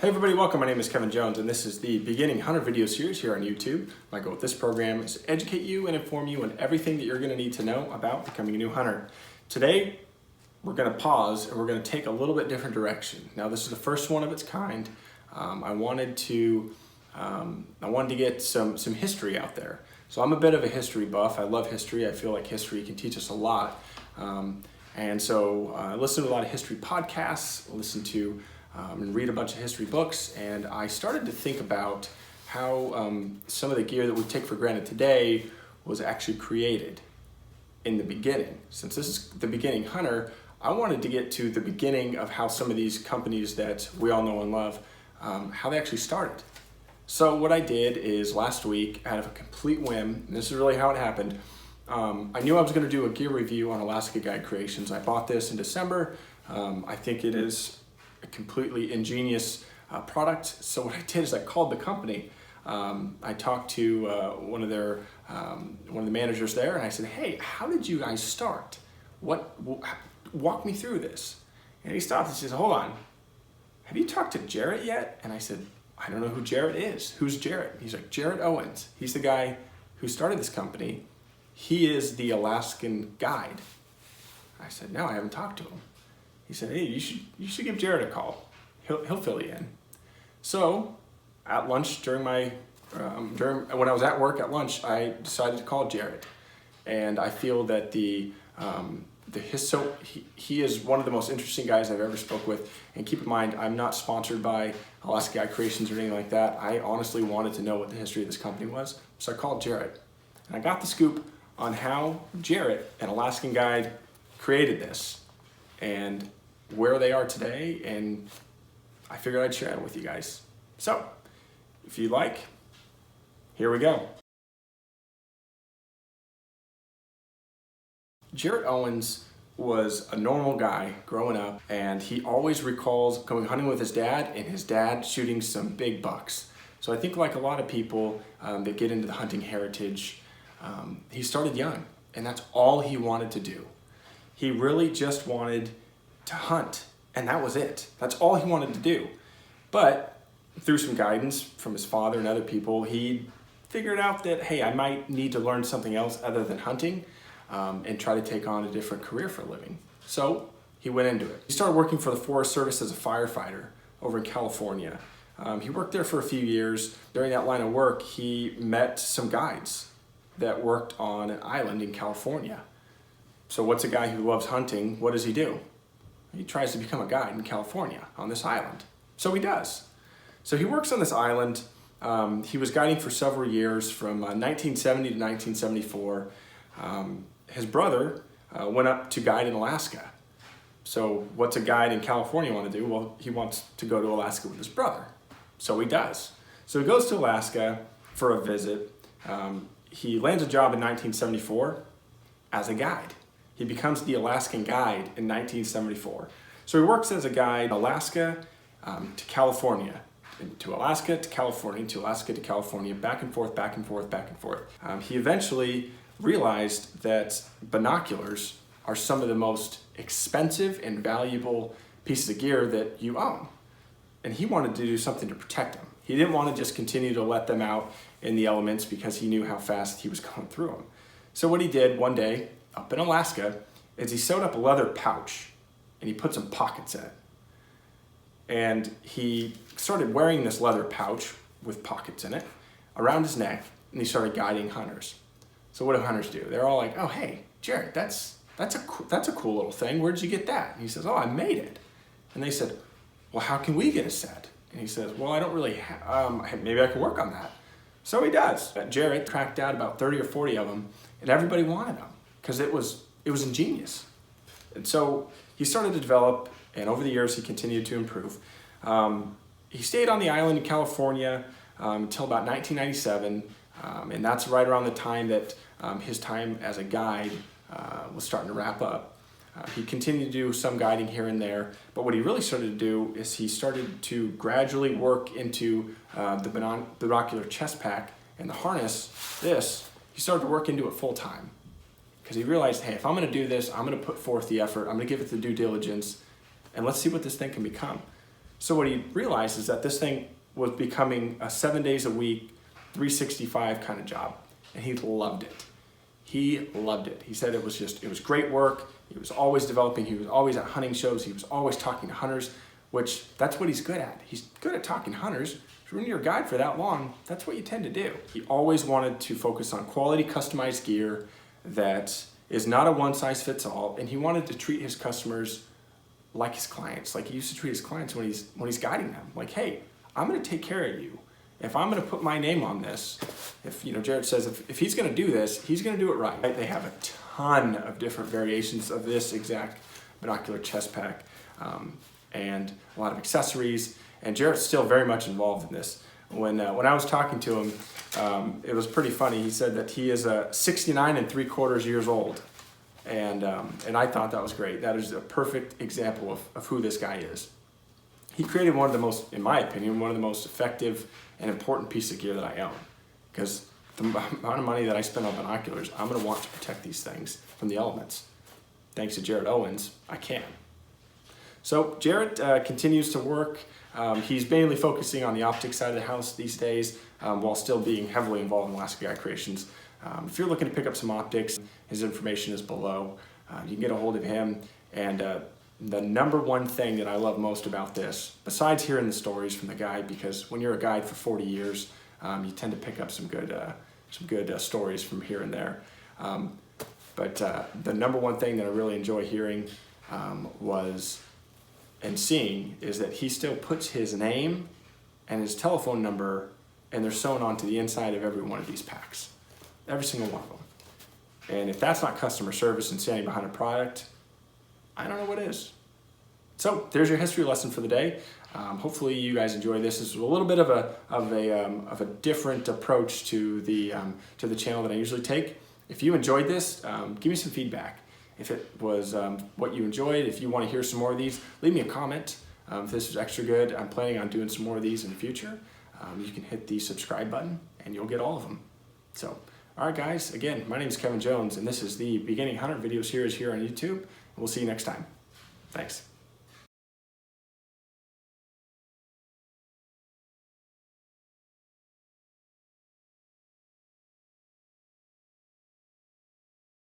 Hey everybody, welcome. My name is Kevin Jones and this is the Beginning Hunter video series here on YouTube. My goal with this program is to educate you and inform you on everything that you're going to need to know about becoming a new hunter. Today, we're going to pause and we're going to take a little bit different direction. Now this is the first one of its kind. I wanted to get some history out there. So I'm a bit of a history buff. I love history. I feel like history can teach us a lot. And so I listen to a lot of history podcasts, listen to and read a bunch of history books, and I started to think about how some of the gear that we take for granted today was actually created in the beginning. Since this is the beginning hunter, I wanted to get to the beginning of how some of these companies that we all know and love, how they actually started. So what I did is last week, out of a complete whim, and this is really how it happened, I knew I was going to do a gear review on Alaska Guide Creations. I bought this in December. I think it is a completely ingenious product. So what I did is I called the company. I talked to one of the managers there, and I said, "Hey, how did you guys start? Walk me through this." And he stopped and says, "Hold on, have you talked to Jaret yet?" And I said, "I don't know who Jaret is. Who's Jaret?" He's like, "Jaret Owens. He's the guy who started this company. He is the Alaskan guide." I said, "No, I haven't talked to him." He said, "Hey, you should give Jaret a call. He'll fill you in." So at lunch during when I was at work at lunch, I decided to call Jaret, and I feel that he is one of the most interesting guys I've ever spoke with. And keep in mind, I'm not sponsored by Alaska Guide Creations or anything like that. I honestly wanted to know what the history of this company was, so I called Jaret, and I got the scoop on how Jaret, an Alaskan guide, created this and where they are today, and I figured I'd share it with you guys. So, if you'd like, here we go. Jaret Owens was a normal guy growing up, and he always recalls going hunting with his dad and his dad shooting some big bucks. So I think like a lot of people that get into the hunting heritage, he started young, and that's all he wanted to do. He really just wanted to hunt, and that was it. That's all he wanted to do. But through some guidance from his father and other people, he figured out that, hey, I might need to learn something else other than hunting and try to take on a different career for a living. So he went into it. He started working for the Forest Service as a firefighter over in California. He worked there for a few years. During that line of work, he met some guides that worked on an island in California. So what's a guy who loves hunting, what does he do? He tries to become a guide in California on this island. So he does. So he works on this island. He was guiding for several years from 1970 to 1974. His brother went up to guide in Alaska. So what's a guide in California want to do? Well, he wants to go to Alaska with his brother. So he does. So he goes to Alaska for a visit. He lands a job in 1974 as a guide. He becomes the Alaskan guide in 1974. So he works as a guide, Alaska to California, to Alaska to California, to Alaska to California, back and forth, back and forth, back and forth. He eventually realized that binoculars are some of the most expensive and valuable pieces of gear that you own. And he wanted to do something to protect them. He didn't want to just continue to let them out in the elements because he knew how fast he was going through them. So what he did one day up in Alaska is he sewed up a leather pouch and he put some pockets in it. And he started wearing this leather pouch with pockets in it around his neck, and he started guiding hunters. So what do hunters do? They're all like, "Oh, hey, Jaret, that's a cool little thing. Where'd you get that?" And he says, "Oh, I made it." And they said, "Well, how can we get a set?" And he says, "Well, I don't really maybe I can work on that." So he does. Jaret cracked out about 30 or 40 of them, and everybody wanted them because it was ingenious. And so he started to develop, and over the years he continued to improve. He stayed on the island in California until about 1997, and that's right around the time that his time as a guide was starting to wrap up. He continued to do some guiding here and there, but what he really started to do is he started to gradually work into the binocular chest pack and the harness. He started to work into it full time because he realized, hey, if I'm going to do this, I'm going to put forth the effort, I'm going to give it the due diligence, and let's see what this thing can become. So what he realized is that this thing was becoming a 7 days a week, 365 kind of job, and he loved it. He loved it. He said it was great work. He was always developing. He was always at hunting shows. He was always talking to hunters, which that's what he's good at. He's good at talking to hunters. When you're a guide for that long, that's what you tend to do. He always wanted to focus on quality customized gear that is not a one-size-fits-all, and he wanted to treat his customers like his clients, like he used to treat his clients when he's guiding them. Like, hey, I'm gonna take care of you. If I'm gonna put my name on this, if Jaret says if he's gonna do this, he's gonna do it right. They have a ton of different variations of this exact binocular chest pack and a lot of accessories. And Jaret's still very much involved in this. When I was talking to him, it was pretty funny. He said that he is 69 3/4 years old. And I thought that was great. That is a perfect example of who this guy is. He created one of the most, in my opinion, one of the most effective and important pieces of gear that I own. Because the amount of money that I spend on binoculars, I'm gonna want to protect these things from the elements. Thanks to Jaret Owens, I can. So Jaret continues to work. He's mainly focusing on the optics side of the house these days, while still being heavily involved in Alaska Guide Creations. If you're looking to pick up some optics, his information is below. You can get a hold of him. And the number one thing that I love most about this, besides hearing the stories from the guide, because when you're a guide for 40 years, you tend to pick up some good stories from here and there. But the number one thing that I really enjoy hearing and seeing is that he still puts his name and his telephone number, and they're sewn onto the inside of every one of these packs. Every single one of them. And if that's not customer service and standing behind a product, I don't know what is. So there's your history lesson for the day. Hopefully you guys enjoy this. This is a little bit of a different approach to the channel that I usually take. If you enjoyed this, give me some feedback. If it was what you enjoyed, if you want to hear some more of these, leave me a comment. If this is extra good, I'm planning on doing some more of these in the future. You can hit the subscribe button and you'll get all of them. So, all right guys, again, my name is Kevin Jones and this is the Beginning Hunter Video Series here on YouTube. We'll see you next time. Thanks.